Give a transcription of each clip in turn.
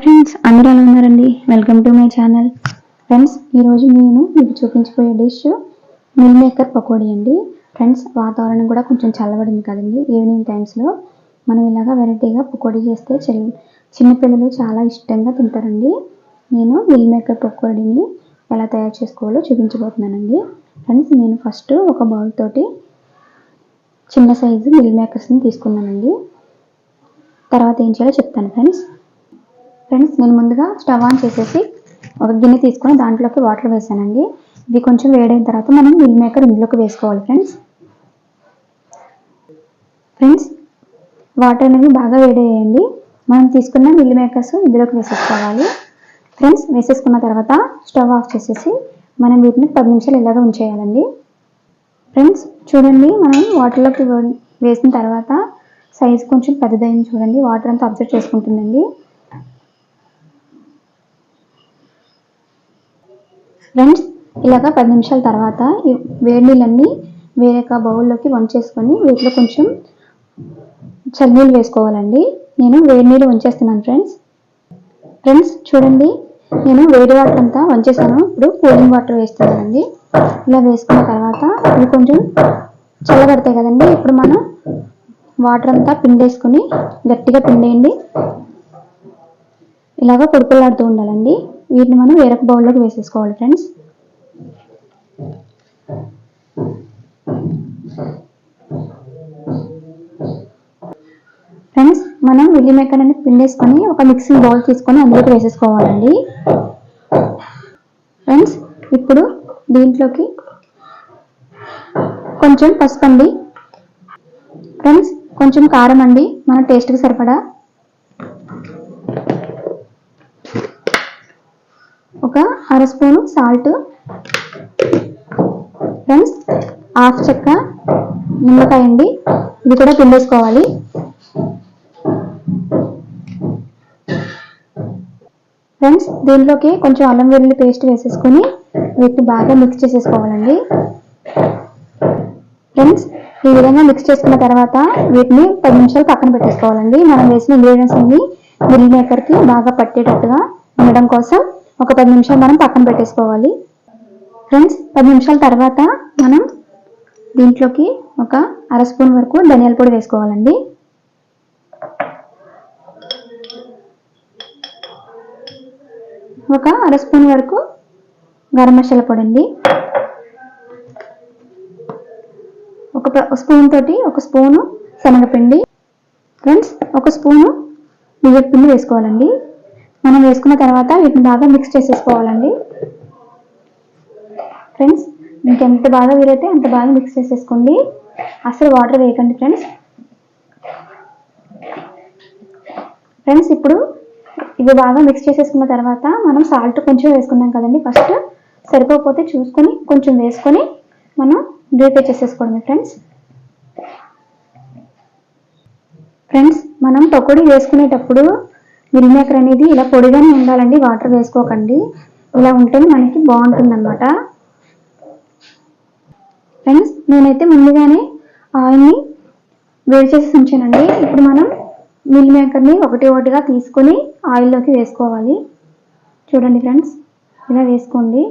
Friends, అందరూ ఎలా ఉన్నారండి? Welcome to my channel. Friends, ఈరోజు నేను మీకు చూపించబోయే డిష్ మిల్ మేకర్ పకోడీ అండి. ఫ్రెండ్స్, వాతావరణం కూడా కొంచెం చల్లబడింది కదండి. ఈవినింగ్ టైమ్స్లో మనం ఇలాగా వెరైటీగా పకోడీ చేస్తే చిన్నపిల్లలు చాలా ఇష్టంగా తింటారండి. నేను మిల్ మేకర్ పకోడీని ఎలా తయారు చేసుకోవాలో చూపించబోతున్నానండి. ఫ్రెండ్స్, నేను ఫస్ట్ ఒక బౌల్ తోటి చిన్న సైజు మిల్ మేకర్స్ని తీసుకున్నానండి. తర్వాత ఏం చేయాలో చెప్తాను ఫ్రెండ్స్. నేను ముందుగా స్టవ్ ఆన్ చేసేసి ఒక గిన్నె తీసుకొని దాంట్లోకి వాటర్ వేసానండి. ఇవి కొంచెం వేడైన తర్వాత మనం మిల్ మేకర్ ఇందులోకి వేసుకోవాలి ఫ్రెండ్స్. వాటర్ అనేవి బాగా వేడయ్యాయండి. మనం తీసుకున్న మిల్ మేకర్స్ ఇందులోకి వేసేసుకోవాలి ఫ్రెండ్స్. వేసేసుకున్న తర్వాత స్టవ్ ఆఫ్ చేసేసి మనం వీటిని 10 నిమిషాలు ఇలాగా ఉంచేయాలండి. ఫ్రెండ్స్, చూడండి, మనం వాటర్లోకి వేసిన తర్వాత సైజ్ కొంచెం పెద్దదైంది చూడండి. వాటర్ అంతా అబ్జర్వ్ చేసుకుంటుందండి. ఫ్రెండ్స్, ఇలాగా 10 నిమిషాల తర్వాత ఈ వేడి నీళ్ళన్నీ వేరే బౌల్లోకి వంచేసుకొని వీటిలో కొంచెం చన్నీళ్ళు వేసుకోవాలండి. నేను వేడి నీళ్ళు వంచేస్తున్నాను ఫ్రెండ్స్. చూడండి, నేను వేడి వాటర్ అంతా వంచేసాను. ఇప్పుడు కూలింగ్ వాటర్ వేస్తున్నానండి. ఇలా వేసుకున్న తర్వాత ఇవి కొంచెం చల్లబడతాయి కదండి. ఇప్పుడు మనం వాటర్ అంతా పిండేసుకుని గట్టిగా పిండేయండి. ఇలాగ పొడిపొలాడుతూ ఉండాలండి. వీటిని మనం వేరొక బౌల్లోకి వేసేసుకోవాలి ఫ్రెండ్స్. మనం మిల్ మేకర్ అని పిండేసుకొని ఒక మిక్సింగ్ బౌల్ తీసుకొని అందులోకి వేసేసుకోవాలండి. ఫ్రెండ్స్, ఇప్పుడు దీంట్లోకి కొంచెం పసుపు అండి. ఫ్రెండ్స్, కొంచెం కారం అండి, మన టేస్ట్కి సరిపడా. ఒక అర స్పూను సాల్ట్. ఫ్రెండ్స్, హాఫ్ చెక్క నిమ్మకాయ అండి, ఇది కూడా పిండేసుకోవాలి. ఫ్రెండ్స్, దీంట్లోకి కొంచెం అల్లం వెల్లుల్లి పేస్ట్ వేసేసుకొని వీటిని బాగా మిక్స్ చేసేసుకోవాలండి. ఫ్రెండ్స్, ఈ విధంగా మిక్స్ చేసుకున్న తర్వాత వీటిని 10 నిమిషాలు పక్కన పెట్టేసుకోవాలండి. మనం వేసిన ఇంగ్రీడియంట్స్ అన్ని మిల్ మేకర్కి బాగా పట్టేటట్టుగా ఉండడం కోసం ఒక 10 నిమిషాలు మనం పక్కన పెట్టేసుకోవాలి. ఫ్రెండ్స్, 10 నిమిషాల తర్వాత మనం దీంట్లోకి ఒక అర స్పూన్ వరకు ధనియాల పొడి వేసుకోవాలండి. ఒక అర స్పూన్ వరకు గరం మసాలా పొడి అండి. ఒక స్పూన్ తోటి ఒక స్పూను శనగపిండి. ఫ్రెండ్స్, ఒక స్పూను బియ్యపు పిండి వేసుకోవాలండి. మనం వేసుకున్న తర్వాత వీటిని బాగా మిక్స్ చేసేసుకోవాలండి. ఫ్రెండ్స్, మీకు ఎంత బాగా వీలైతే అంత బాగా మిక్స్ చేసేసుకోండి. అసలు వాటర్ వేయకండి ఫ్రెండ్స్. ఇప్పుడు ఇవి బాగా మిక్స్ చేసేసుకున్న తర్వాత మనం సాల్ట్ కొంచెం వేసుకున్నాం కదండి. ఫస్ట్ సరిపోతే చూసుకొని కొంచెం వేసుకొని మనం ప్రిపేర్ చేసేసుకోవడమే ఫ్రెండ్స్. మనం పకోడీ వేసుకునేటప్పుడు మిల్ మేకర్ అనేది ఇలా పొడిగానే ఉండాలండి. వాటర్ వేసుకోకండి. ఇలా ఉంటేనే మనకి బాగుంటుంది అన్నమాట. ఫ్రెండ్స్, నేనైతే ముందుగానే ఆయిల్ని వేడి చేసి ఉంచానండి. ఇప్పుడు మనం మిల్ మేకర్ని ఒకటిగా తీసుకొని ఆయిల్లోకి వేసుకోవాలి. చూడండి ఫ్రెండ్స్, ఇలా వేసుకోండి.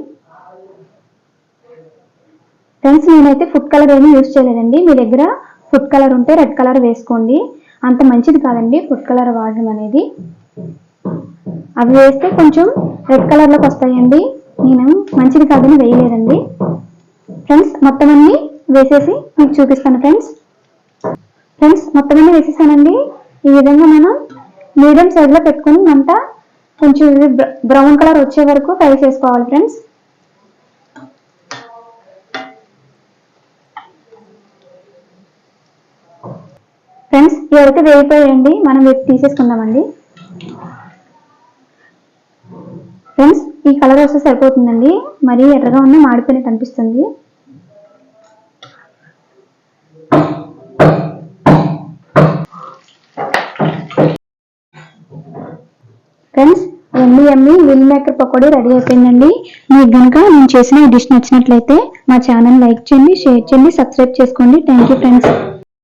ఫ్రెండ్స్, నేనైతే ఫుడ్ కలర్ ఏమీ యూజ్ చేయలేదండి. మీ దగ్గర ఫుడ్ కలర్ ఉంటే రెడ్ కలర్ వేసుకోండి. అంత మంచిది కాదండి ఫుడ్ కలర్ వాడడం అనేది. అవి వేస్తే కొంచెం రెడ్ కలర్లోకి వస్తాయండి. నేను మంచిది కాదని వేయలేదండి. ఫ్రెండ్స్, మొత్తం అన్ని వేసేసి మీకు చూపిస్తాను ఫ్రెండ్స్. మొత్తం అన్ని వేసేసానండి. ఈ విధంగా మనం మీడియం సైజులో పెట్టుకుని మంట కొంచెం బ్రౌన్ కలర్ వచ్చే వరకు ఫ్రై చేసుకోవాలి ఫ్రెండ్స్. ఇవైతే వేగిపోయాయండి. మనం తీసేసుకుందామండి. ఫ్రెండ్స్, ఈ కలర్ వస్తే సరిపోతుందండి. మరీ ఎర్రగా ఉన్న మాడిపోయినట్టు అనిపిస్తుంది. ఫ్రెండ్స్, ఎమ్మి మిల్ మేకర్ పకోడీ రెడీ అయిపోయిందండి. మీకు కనుక నేను చేసిన ఈ డిష్ నచ్చినట్లయితే మా ఛానల్ లైక్ చేయండి, షేర్ చేయండి, సబ్స్క్రైబ్ చేసుకోండి. Thank you friends.